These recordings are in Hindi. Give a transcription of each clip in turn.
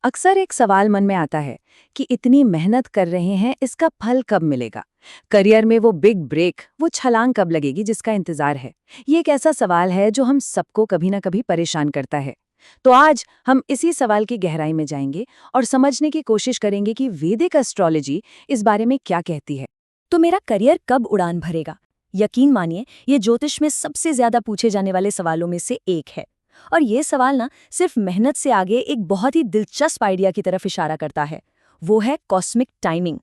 अक्सर एक सवाल मन में आता है कि इतनी मेहनत कर रहे हैं, इसका फल कब मिलेगा। करियर में वो बिग ब्रेक, वो छलांग कब लगेगी जिसका इंतजार है। ये एक ऐसा सवाल है जो हम सबको कभी ना कभी परेशान करता है। तो आज हम इसी सवाल की गहराई में जाएंगे और समझने की कोशिश करेंगे कि वैदिक एस्ट्रोलॉजी इस बारे में क्या कहती है। तो मेरा करियर कब उड़ान भरेगा? यकीन मानिए, ये ज्योतिष में सबसे ज्यादा पूछे जाने वाले सवालों में से एक है। और ये सवाल ना सिर्फ मेहनत से आगे एक बहुत ही दिलचस्प आइडिया की तरफ इशारा करता है। वो है कॉस्मिक टाइमिंग।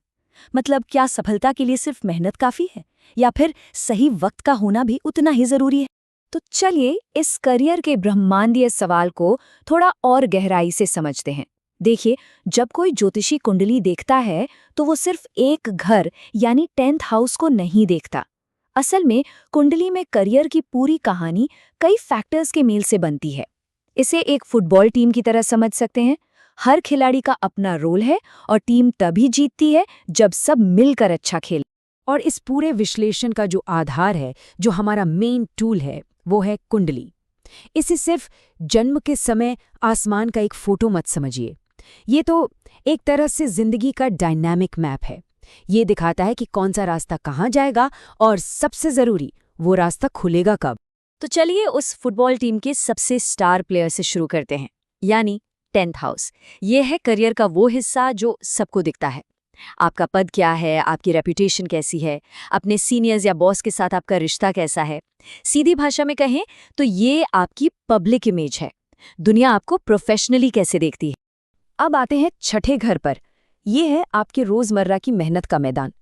मतलब क्या सफलता के लिए सिर्फ मेहनत काफी है, या फिर सही वक्त का होना भी उतना ही जरूरी है? तो चलिए इस करियर के ब्रह्मांडीय सवाल को थोड़ा और गहराई से समझते हैं। देखिए, जब कोई ज्योतिषी कुंडली देखता है तो वो सिर्फ एक घर यानी 10th हाउस को नहीं देखता। असल में कुंडली में करियर की पूरी कहानी कई फैक्टर्स के मेल से बनती है। इसे एक फुटबॉल टीम की तरह समझ सकते हैं। हर खिलाड़ी का अपना रोल है और टीम तभी जीतती है जब सब मिलकर अच्छा खेले। और इस पूरे विश्लेषण का जो आधार है, जो हमारा मेन टूल है, वो है कुंडली। इसे सिर्फ जन्म के समय आसमान का एक फोटो मत समझिए। ये तो एक तरह से जिंदगी का डायनामिक मैप है। ये दिखाता है कि कौन सा रास्ता कहाँ जाएगा और सबसे जरूरी, वो रास्ता खुलेगा कब। तो चलिए उस फुटबॉल टीम के सबसे स्टार प्लेयर से शुरू करते हैं, यानी 10th हाउस। ये है करियर का वो हिस्सा जो सबको दिखता है। आपका पद क्या है, आपकी रेपुटेशन कैसी है, अपने सीनियर्स या बॉस के साथ आपका रिश्ता कैसा है। सीधी भाषा में कहें तो ये आपकी पब्लिक इमेज है। दुनिया आपको प्रोफेशनली कैसे देखती है। अब आते हैं छठे घर पर। ये है आपके रोजमर्रा की मेहनत का मैदान।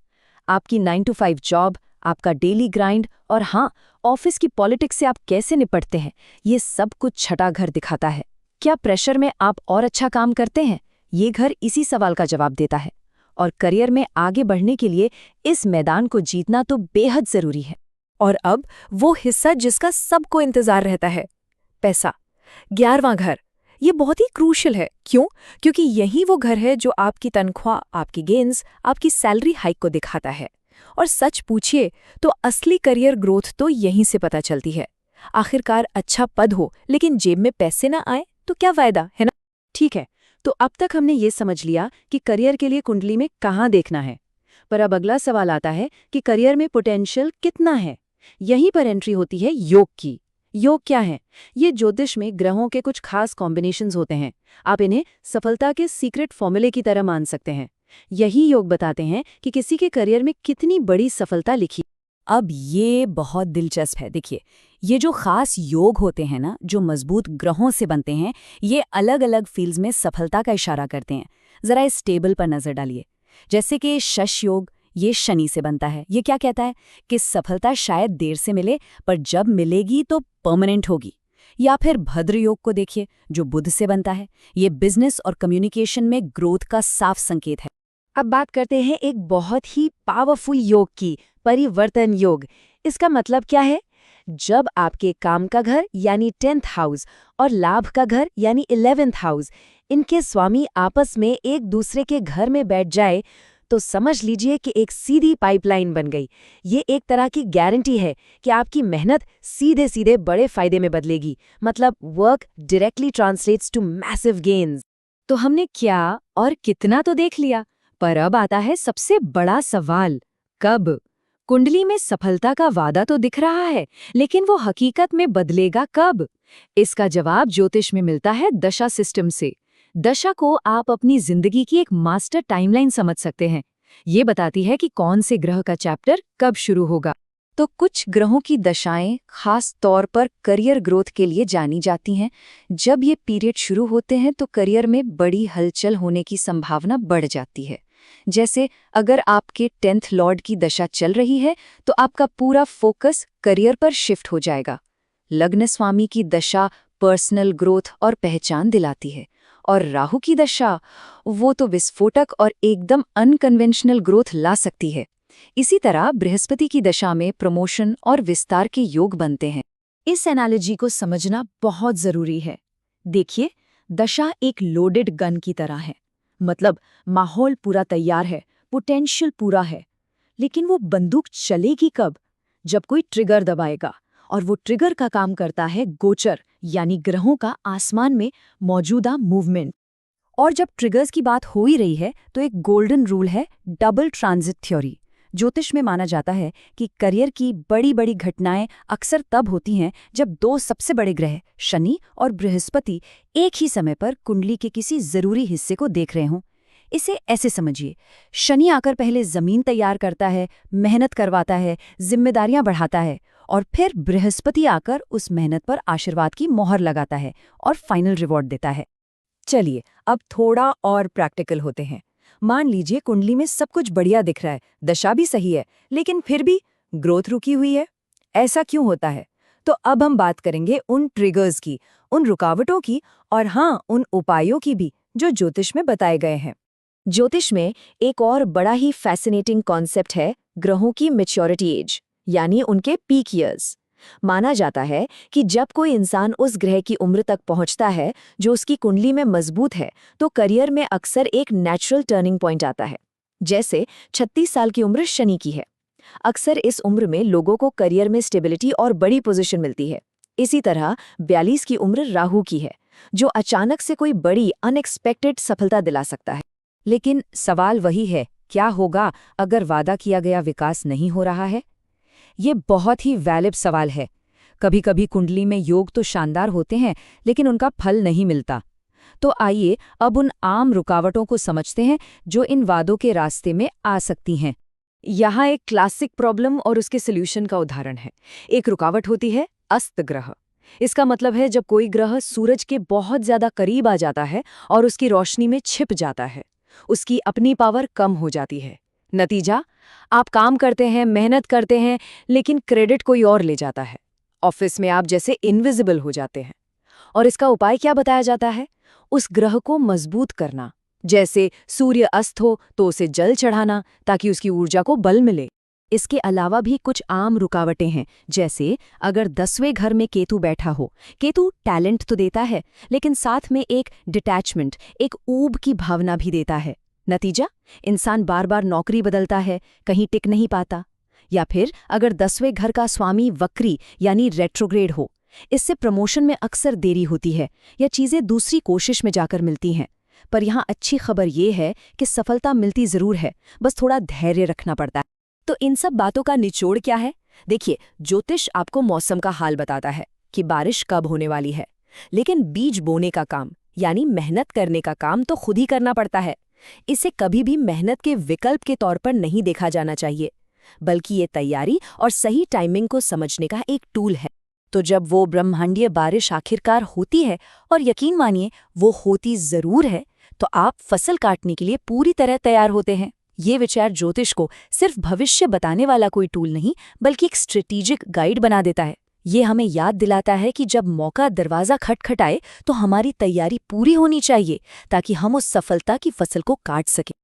आपकी 9 to 5 जॉब, आपका डेली ग्राइंड और हाँ, ऑफिस की पॉलिटिक्स से आप कैसे निपटते हैं, ये सब कुछ छठा घर दिखाता है। क्या प्रेशर में आप और अच्छा काम करते हैं? ये घर इसी सवाल का जवाब देता है। और करियर में आगे बढ़ने के लिए इस मैदान को जीतना तो बेहद जरूरी है। और अब वो हिस्सा जिसका सबको इंतजार रहता है, पैसा। 11वां घर, ये बहुत ही क्रूशियल है। क्यों? क्योंकि यही वो घर है जो आपकी तनख्वाह, आपकी गेन्स, आपकी सैलरी हाइक को दिखाता है। और सच पूछिए तो असली करियर ग्रोथ तो यहीं से पता चलती है। आखिरकार अच्छा पद हो लेकिन जेब में पैसे ना आए तो क्या फायदा है ना। ठीक है, तो अब तक हमने ये समझ लिया कि करियर के लिए कुंडली में कहाँ देखना है। पर अब अगला सवाल आता है कि करियर में पोटेंशियल कितना है। यहीं पर एंट्री होती है योग की। योग क्या है? ये ज्योतिष में ग्रहों के कुछ खास कॉम्बिनेशंस होते हैं। आप इन्हें सफलता के सीक्रेट फॉर्मूले की तरह मान सकते हैं। यही योग बताते हैं कि किसी के करियर में कितनी बड़ी सफलता लिखी। अब ये बहुत दिलचस्प है। देखिए, ये जो खास योग होते हैं ना, जो मजबूत ग्रहों से बनते हैं, ये अलग अलग फील्ड्स में सफलता का इशारा करते हैं। जरा इस टेबल पर नजर डालिए। जैसे कि शश योग, ये शनि से बनता है। ये क्या कहता है कि सफलता शायद देर से मिले, पर जब मिलेगी तो परमानेंट होगी। या फिर भद्र योग को देखिए, जो बुध से बनता है। ये बिजनेस और कम्युनिकेशन में ग्रोथ का साफ संकेत है। अब बात करते हैं एक बहुत ही पावरफुल योग की, परिवर्तन योग। इसका मतलब क्या है? जब आपके काम का घर यानी 10th हाउस और लाभ का घर यानी 11th हाउस, इनके स्वामी आपस में एक दूसरे के घर में बैठ जाए तो समझ लीजिए कि एक सीधी पाइपलाइन बन गई। ये एक तरह की गारंटी है कि आपकी मेहनत सीधे सीधे बड़े फायदे में बदलेगी। मतलब work directly translates to massive gains. तो हमने क्या और कितना तो देख लिया, पर अब आता है सबसे बड़ा सवाल, कब? कुंडली में सफलता का वादा तो दिख रहा है, लेकिन वो हकीकत में बदलेगा कब? इसका जवाब ज्योतिष में मिलता है दशा सिस्टम से। दशा को आप अपनी जिंदगी की एक मास्टर टाइमलाइन समझ सकते हैं। ये बताती है कि कौन से ग्रह का चैप्टर कब शुरू होगा। तो कुछ ग्रहों की दशाएं खास तौर पर करियर ग्रोथ के लिए जानी जाती हैं। जब ये पीरियड शुरू होते हैं तो करियर में बड़ी हलचल होने की संभावना बढ़ जाती है। जैसे अगर आपके 10th लॉर्ड की दशा चल रही है तो आपका पूरा फोकस करियर पर शिफ्ट हो जाएगा। लग्न स्वामी की दशा पर्सनल ग्रोथ और पहचान दिलाती है। और राहु की दशा, वो तो विस्फोटक और एकदम अनकन्वेंशनल ग्रोथ ला सकती है। इसी तरह बृहस्पति की दशा में प्रमोशन और विस्तार के योग बनते हैं। इस एनालॉजी को समझना बहुत जरूरी है। देखिए, दशा एक लोडेड गन की तरह है। मतलब माहौल पूरा तैयार है, पोटेंशियल पूरा है, लेकिन वो बंदूक चलेगी कब? जब कोई ट्रिगर दबाएगा। और वो ट्रिगर का काम करता है गोचर, यानी ग्रहों का आसमान में मौजूदा मूवमेंट। और जब ट्रिगर्स की बात हो ही रही है तो एक गोल्डन रूल है डबल ट्रांजिट थ्योरी। ज्योतिष में माना जाता है कि करियर की बड़ी बड़ी घटनाएं अक्सर तब होती हैं जब दो सबसे बड़े ग्रह शनि और बृहस्पति एक ही समय पर कुंडली के किसी जरूरी हिस्से को देख रहे हों। इसे ऐसे समझिए, शनि आकर पहले जमीन तैयार करता है, मेहनत करवाता है, जिम्मेदारियां बढ़ाता है, और फिर बृहस्पति आकर उस मेहनत पर आशीर्वाद की मोहर लगाता है और फाइनल रिवॉर्ड देता है। चलिए अब थोड़ा और प्रैक्टिकल होते हैं। मान लीजिए कुंडली में सब कुछ बढ़िया दिख रहा है, दशा भी सही है, लेकिन फिर भी ग्रोथ रुकी हुई है। ऐसा क्यों होता है? तो अब हम बात करेंगे उन ट्रिगर्स की, उन रुकावटों की, और हाँ, उन उपायों की भी जो ज्योतिष में बताए गए हैं। ज्योतिष में एक और बड़ा ही फैसिनेटिंग कॉन्सेप्ट है ग्रहों की मैच्योरिटी एज, यानी उनके पीक ईयर्स। माना जाता है कि जब कोई इंसान उस ग्रह की उम्र तक पहुंचता है जो उसकी कुंडली में मजबूत है, तो करियर में अक्सर एक नेचुरल टर्निंग पॉइंट आता है। जैसे 36 साल की उम्र शनि की है। अक्सर इस उम्र में लोगों को करियर में स्टेबिलिटी और बड़ी पोजीशन मिलती है। इसी तरह 42 की उम्र राहु की है, जो अचानक से कोई बड़ी अनएक्सपेक्टेड सफलता दिला सकता है। लेकिन सवाल वही है, क्या होगा अगर वादा किया गया विकास नहीं हो रहा है? ये बहुत ही वैलिड सवाल है। कभी कभी कुंडली में योग तो शानदार होते हैं, लेकिन उनका फल नहीं मिलता। तो आइए अब उन आम रुकावटों को समझते हैं जो इन वादों के रास्ते में आ सकती हैं। यहाँ एक क्लासिक प्रॉब्लम और उसके सॉल्यूशन का उदाहरण है। एक रुकावट होती है अस्त ग्रह। इसका मतलब है जब कोई ग्रह सूरज के बहुत ज्यादा करीब आ जाता है और उसकी रोशनी में छिप जाता है, उसकी अपनी पावर कम हो जाती है। नतीजा, आप काम करते हैं, मेहनत करते हैं, लेकिन क्रेडिट कोई और ले जाता है। ऑफिस में आप जैसे इनविजिबल हो जाते हैं। और इसका उपाय क्या बताया जाता है? उस ग्रह को मजबूत करना। जैसे सूर्य अस्त हो तो उसे जल चढ़ाना ताकि उसकी ऊर्जा को बल मिले। इसके अलावा भी कुछ आम रुकावटें हैं, जैसे अगर 10वें घर में केतु बैठा हो। केतु टैलेंट तो देता है, लेकिन साथ में एक डिटैचमेंट, एक ऊब की भावना भी देता है। नतीजा, इंसान बार बार नौकरी बदलता है, कहीं टिक नहीं पाता। या फिर अगर 10वें घर का स्वामी वक्री यानी रेट्रोग्रेड हो, इससे प्रमोशन में अक्सर देरी होती है या चीजें दूसरी कोशिश में जाकर मिलती हैं। पर यहाँ अच्छी खबर ये है कि सफलता मिलती जरूर है, बस थोड़ा धैर्य रखना पड़ता है। तो इन सब बातों का निचोड़ क्या है? देखिए, ज्योतिष आपको मौसम का हाल बताता है कि बारिश कब होने वाली है, लेकिन बीज बोने का काम यानी मेहनत करने का काम तो खुद ही करना पड़ता है। इसे कभी भी मेहनत के विकल्प के तौर पर नहीं देखा जाना चाहिए, बल्कि ये तैयारी और सही टाइमिंग को समझने का एक टूल है। तो जब वो ब्रह्मांडीय बारिश आखिरकार होती है, और यकीन मानिए वो होती जरूर है, तो आप फसल काटने के लिए पूरी तरह तैयार होते हैं। ये विचार ज्योतिष को सिर्फ भविष्य बताने वाला कोई टूल नहीं, बल्कि एक स्ट्रेटेजिक गाइड बना देता है। ये हमें याद दिलाता है कि जब मौका दरवाज़ा खटखटाए तो हमारी तैयारी पूरी होनी चाहिए, ताकि हम उस सफलता की फसल को काट सकें।